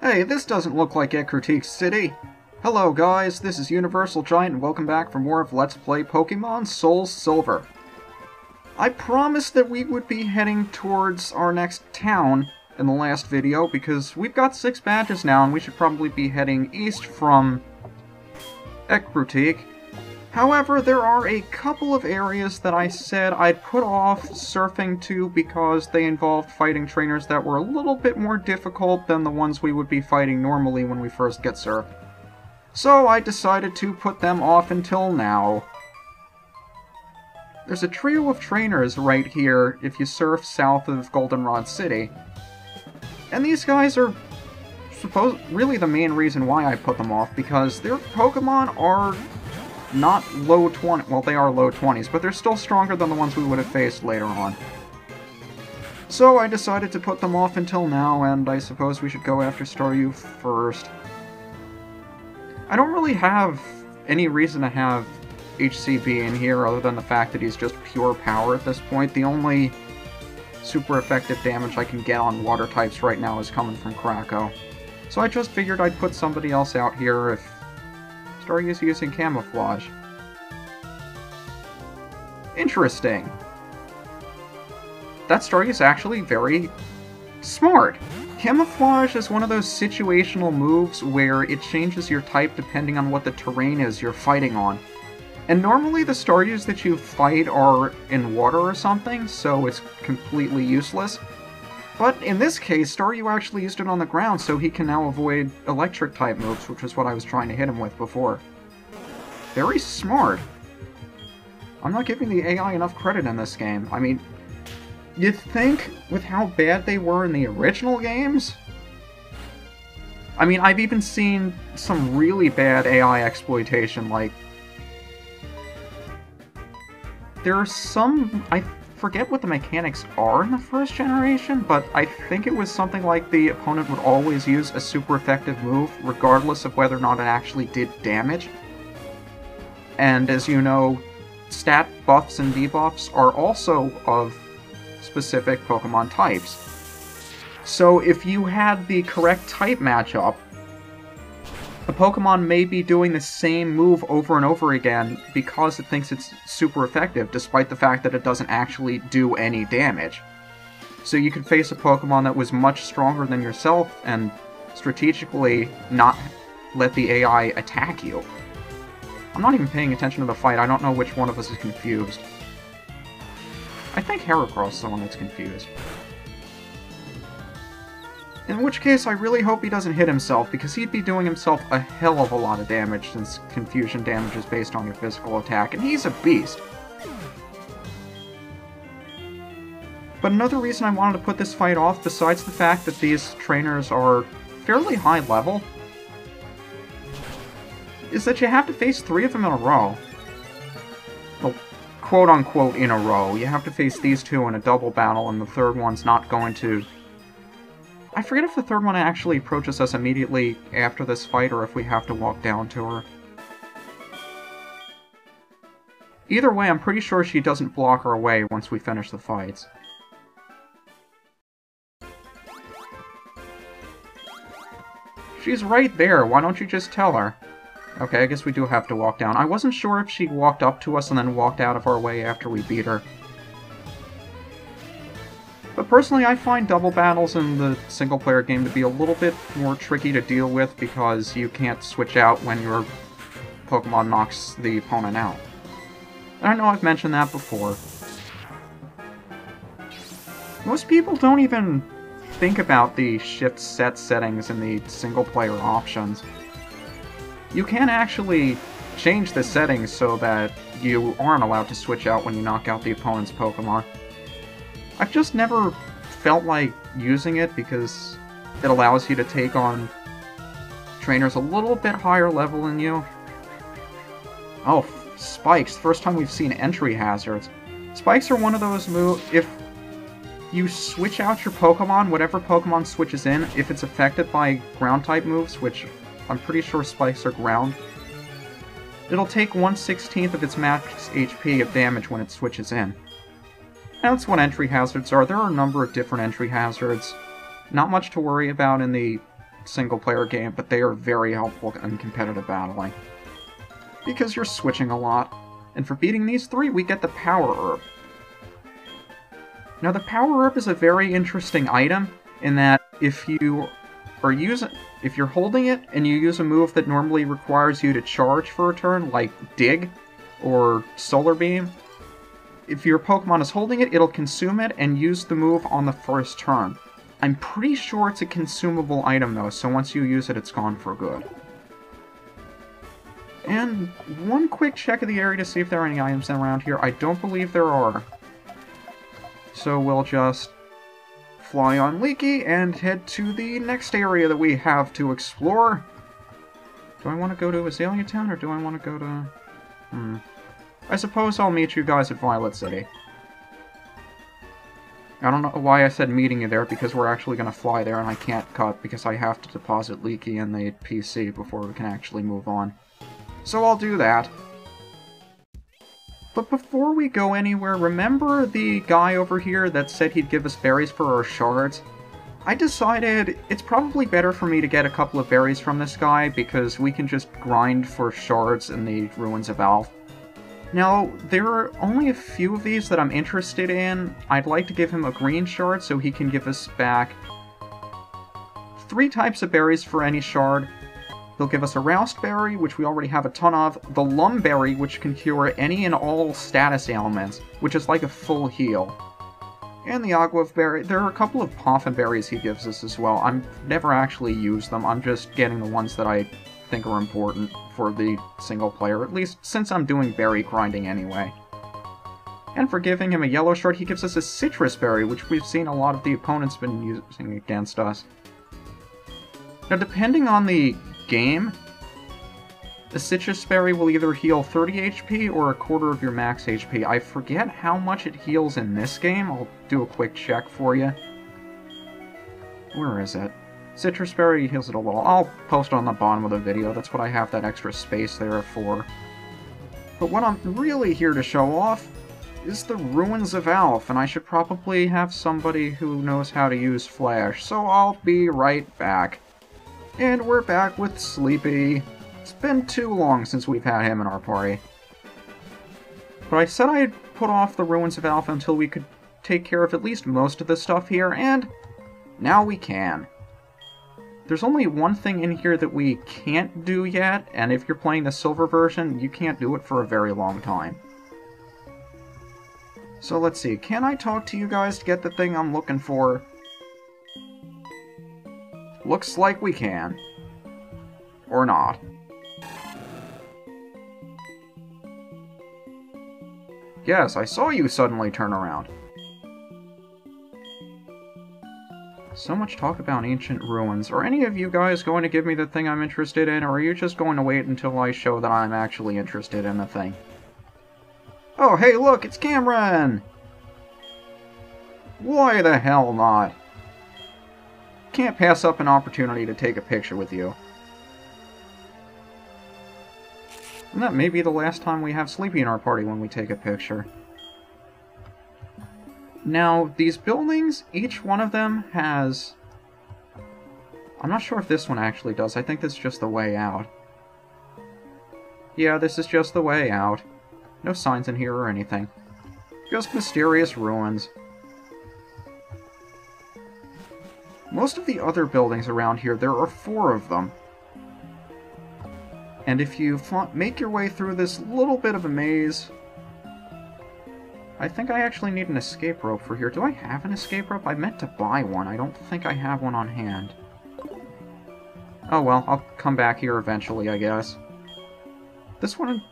Hey, this doesn't look like Ecruteak City. Hello guys, this is UniversalGiant and welcome back for more of Let's Play Pokémon SoulSilver. I promised that we would be heading towards our next town in the last video because we've got 6 badges now and we should probably be heading east from Ecruteak. However, there are a couple of areas that I said I'd put off surfing to because they involved fighting trainers that were a little bit more difficult than the ones we would be fighting normally when we first get surfed. So I decided to put them off until now. There's a trio of trainers right here if you surf south of Goldenrod City. And these guys are really the main reason why I put them off, because their Pokemon are not low 20s, well, they are low 20s, but they're still stronger than the ones we would have faced later on. So I decided to put them off until now, and I suppose we should go after Staryu first. I don't really have any reason to have HCB in here other than the fact that he's just pure power at this point. The only super effective damage I can get on water types right now is coming from Krako. So I just figured I'd put somebody else out here if Staryu's using camouflage. Interesting. That Staryu's actually very smart. Camouflage is one of those situational moves where it changes your type depending on what the terrain is you're fighting on. And normally the Staryus that you fight are in water or something, so it's completely useless. But in this case, Staryu actually used it on the ground, so he can now avoid electric-type moves, which is what I was trying to hit him with before. Very smart. I'm not giving the AI enough credit in this game. I mean, you'd think, with how bad they were in the original games? I mean, I've even seen some really bad AI exploitation, like... There are some... I forget what the mechanics are in the first generation, but I think it was something like the opponent would always use a super effective move, regardless of whether or not it actually did damage. And as you know, stat buffs and debuffs are also of specific Pokemon types. So if you had the correct type matchup, a Pokemon may be doing the same move over and over again because it thinks it's super effective, despite the fact that it doesn't actually do any damage. So you could face a Pokemon that was much stronger than yourself and strategically not let the AI attack you. I'm not even paying attention to the fight, I don't know which one of us is confused. I think Heracross is the one that's confused. In which case, I really hope he doesn't hit himself, because he'd be doing himself a hell of a lot of damage, since confusion damage is based on your physical attack, and he's a beast. But another reason I wanted to put this fight off, besides the fact that these trainers are fairly high level, is that you have to face 3 of them in a row. Well, quote-unquote in a row. You have to face these 2 in a double battle, and the third one's not going to... I forget if the third one actually approaches us immediately after this fight, or if we have to walk down to her. Either way, I'm pretty sure she doesn't block our way once we finish the fights. She's right there, why don't you just tell her? Okay, I guess we do have to walk down. I wasn't sure if she walked up to us and then walked out of our way after we beat her. But personally, I find double battles in the single-player game to be a little bit more tricky to deal with because you can't switch out when your Pokemon knocks the opponent out. And I know I've mentioned that before. Most people don't even think about the shift set settings in the single-player options. You can actually change the settings so that you aren't allowed to switch out when you knock out the opponent's Pokemon. I've just never felt like using it because it allows you to take on trainers a little bit higher level than you. Oh, spikes. First time we've seen entry hazards. Spikes are one of those moves, if you switch out your Pokemon, whatever Pokemon switches in, if it's affected by ground-type moves, which I'm pretty sure spikes are ground, it'll take 1/16 of its max HP of damage when it switches in. That's what entry hazards are. There are a number of different entry hazards. Not much to worry about in the single-player game, but they are very helpful in competitive battling. Because you're switching a lot. And for beating these 3, we get the Power Herb. Now, the Power Herb is a very interesting item, in that if you're holding it and you use a move that normally requires you to charge for a turn, like Dig or Solar Beam, if your Pokemon is holding it, it'll consume it and use the move on the first turn. I'm pretty sure it's a consumable item though, so once you use it, it's gone for good. And one quick check of the area to see if there are any items around here. I don't believe there are. So we'll just fly on Leaky and head to the next area that we have to explore. Do I want to go to Azalea Town, or do I want to go to... I suppose I'll meet you guys at Violet City. I don't know why I said meeting you there, because we're actually going to fly there and I can't cut because I have to deposit Leaky in the PC before we can actually move on. So I'll do that. But before we go anywhere, remember the guy over here that said he'd give us berries for our shards? I decided it's probably better for me to get a couple of berries from this guy, because we can just grind for shards in the Ruins of Alph. Now, there are only a few of these that I'm interested in. I'd like to give him a green shard so he can give us back 3 types of berries for any shard. He'll give us a Roust Berry, which we already have a ton of, the Lum Berry, which can cure any and all status ailments, which is like a full heal, and the Agua Berry. There are a couple of Poffin Berries he gives us as well. I've never actually used them, I'm just getting the ones that I think are important for the single player, at least since I'm doing berry grinding anyway. And for giving him a Yellow Shard, he gives us a Citrus Berry, which we've seen a lot of the opponents been using against us. Now, depending on the game, the Citrus Berry will either heal 30 HP or a quarter of your max HP. I forget how much it heals in this game. I'll do a quick check for you. Where is it? Citrus Berry heals it a little. I'll post it on the bottom of the video. That's what I have that extra space there for. But what I'm really here to show off is the Ruins of Alph, and I should probably have somebody who knows how to use Flash, so I'll be right back. And we're back with Sleepy. It's been too long since we've had him in our party. But I said I'd put off the Ruins of Alph until we could take care of at least most of the stuff here, and now we can. There's only one thing in here that we can't do yet, and if you're playing the Silver version, you can't do it for a very long time. So let's see, can I talk to you guys to get the thing I'm looking for? Looks like we can. Or not. Yes, I saw you suddenly turn around. So much talk about ancient ruins. Are any of you guys going to give me the thing I'm interested in, or are you just going to wait until I show that I'm actually interested in the thing? Oh, hey, look, it's Cameron! Why the hell not? Can't pass up an opportunity to take a picture with you. And that may be the last time we have Sleepy in our party when we take a picture. Now, these buildings, each one of them has... I'm not sure if this one actually does. I think this is just the way out. Yeah, this is just the way out. No signs in here or anything. Just mysterious ruins. Most of the other buildings around here, there are 4 of them. And if you make your way through this little bit of a maze... I think I actually need an escape rope for here. Do I have an escape rope? I meant to buy one. I don't think I have one on hand. Oh well, I'll come back here eventually, I guess. This one in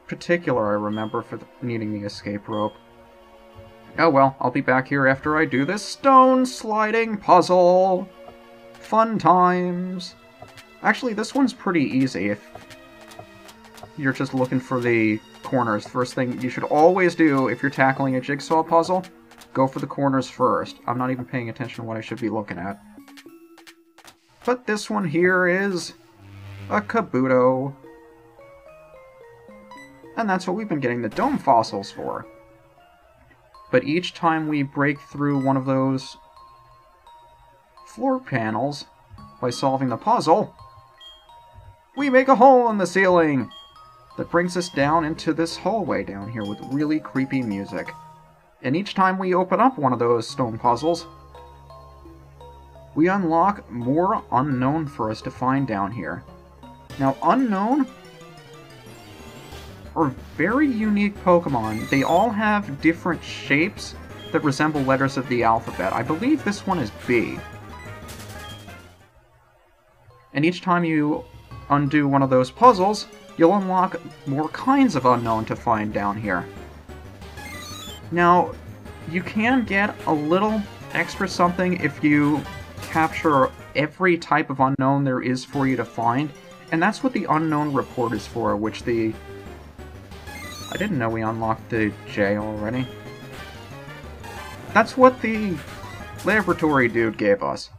particular I remember for needing the escape rope. Oh well, I'll be back here after I do this stone sliding puzzle! Fun times! Actually, this one's pretty easy if you're just looking for the corners. First thing you should always do if you're tackling a jigsaw puzzle, go for the corners first. I'm not even paying attention to what I should be looking at. But this one here is a Kabuto. And that's what we've been getting the dome fossils for. But each time we break through one of those floor panels, by solving the puzzle, we make a hole in the ceiling that brings us down into this hallway down here with really creepy music. And each time we open up one of those stone puzzles, we unlock more Unown for us to find down here. Now, Unown are very unique Pokemon. They all have different shapes that resemble letters of the alphabet. I believe this one is B. And each time you undo one of those puzzles, you'll unlock more kinds of Unown to find down here. Now, you can get a little extra something if you capture every type of Unown there is for you to find, and that's what the Unown Report is for, which the... I didn't know we unlocked the J already. That's what the laboratory dude gave us.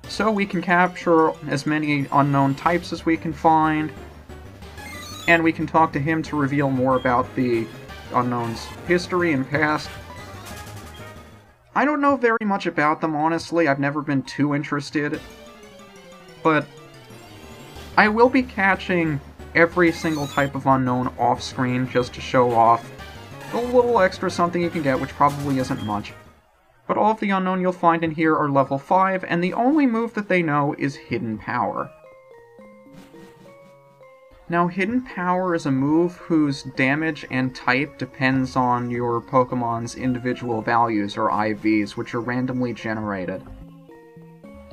So we can capture as many Unown types as we can find, and we can talk to him to reveal more about the Unown's history and past. I don't know very much about them, honestly. I've never been too interested, but I will be catching every single type of Unown off-screen just to show off a little extra something you can get, which probably isn't much. But all of the Unown you'll find in here are level 5, and the only move that they know is Hidden Power. Now, Hidden Power is a move whose damage and type depends on your Pokemon's individual values, or IVs, which are randomly generated.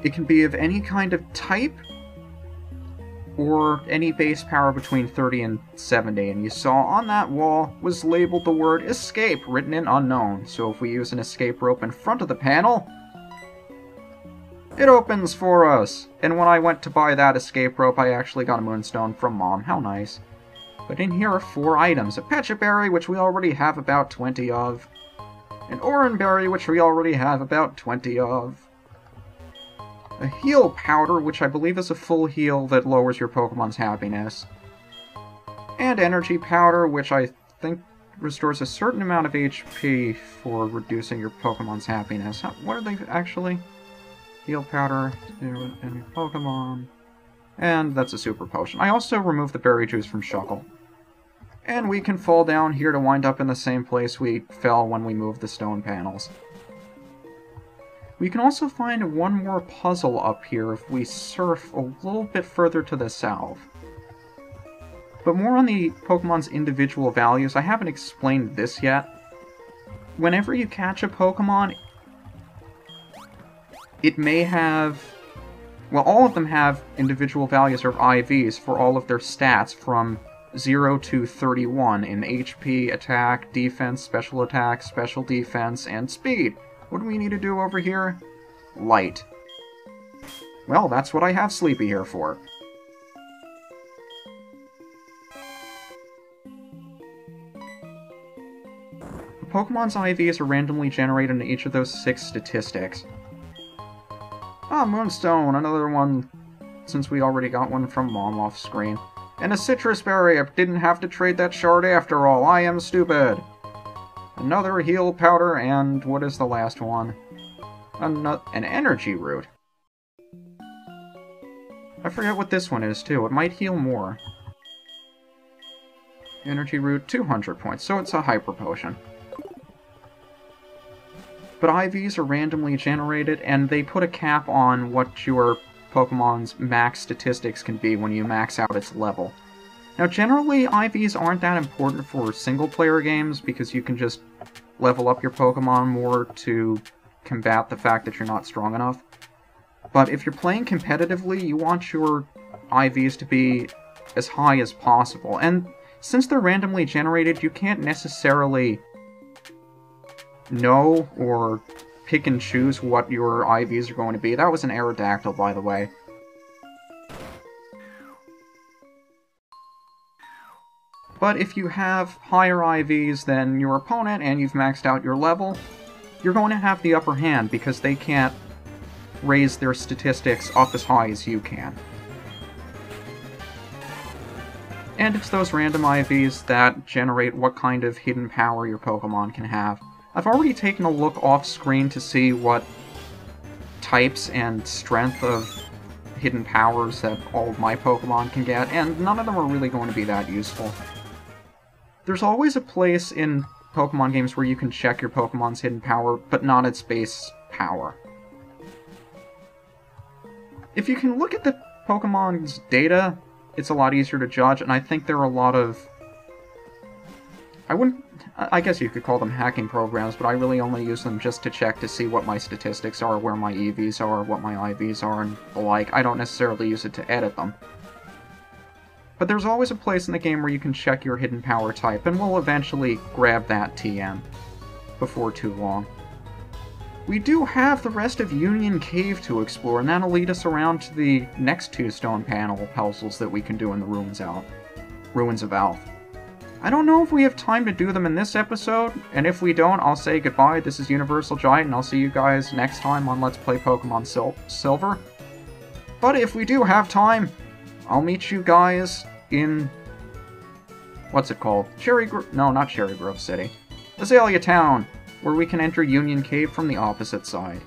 It can be of any kind of type, or any base power between 30 and 70, and you saw on that wall was labeled the word Escape, written in Unown, so if we use an escape rope in front of the panel, it opens for us! And when I went to buy that escape rope, I actually got a Moonstone from Mom. How nice. But in here are 4 items. A Pecha Berry, which we already have about 20 of. An Oran Berry, which we already have about 20 of. A Heal Powder, which I believe is a full heal that lowers your Pokemon's happiness. And Energy Powder, which I think restores a certain amount of HP for reducing your Pokemon's happiness. What are they actually? Heal Powder, any Pokemon. And that's a Super Potion. I also removed the Berry Juice from Shuckle. And we can fall down here to wind up in the same place we fell when we moved the stone panels. We can also find one more puzzle up here if we surf a little bit further to the south. But more on the Pokemon's individual values. I haven't explained this yet. Whenever you catch a Pokemon, it may have... well, all of them have individual values, or IVs, for all of their stats from 0 to 31 in HP, attack, defense, special defense, and speed. What do we need to do over here? Light. Well, that's what I have Sleepy here for. The Pokemon's IVs are randomly generated in each of those 6 statistics. Ah, Moonstone, another one, since we already got one from Mom off screen. And a Citrus Berry, I didn't have to trade that shard after all, I am stupid! Another Heal Powder, and what is the last one? An Energy Root. I forget what this one is, too. It might heal more. Energy Root, 200 points, so it's a Hyper Potion. But IVs are randomly generated, and they put a cap on what your Pokemon's max statistics can be when you max out its level. Now, generally, IVs aren't that important for single-player games, because you can just level up your Pokemon more to combat the fact that you're not strong enough. But if you're playing competitively, you want your IVs to be as high as possible. And since they're randomly generated, you can't necessarily know or pick and choose what your IVs are going to be. That was an Aerodactyl, by the way. But if you have higher IVs than your opponent and you've maxed out your level, you're going to have the upper hand because they can't raise their statistics up as high as you can. And it's those random IVs that generate what kind of hidden power your Pokemon can have. I've already taken a look off screen to see what types and strength of hidden powers that all of my Pokemon can get, and none of them are really going to be that useful. There's always a place in Pokemon games where you can check your Pokemon's hidden power, but not its base power. If you can look at the Pokemon's data, it's a lot easier to judge, and I think there are a lot of... I guess you could call them hacking programs, but I really only use them just to check to see what my statistics are, where my EVs are, what my IVs are, and the like. I don't necessarily use it to edit them. But there's always a place in the game where you can check your hidden power type, and we'll eventually grab that TM before too long. We do have the rest of Union Cave to explore, and that'll lead us around to the next 2 stone panel puzzles that we can do in the Ruins of Alph. I don't know if we have time to do them in this episode, and if we don't, I'll say goodbye. This is UniversalGiant, and I'll see you guys next time on Let's Play Pokémon Silver. But if we do have time, I'll meet you guys in... what's it called? No, not Cherry Grove City. Azalea Town, where we can enter Union Cave from the opposite side.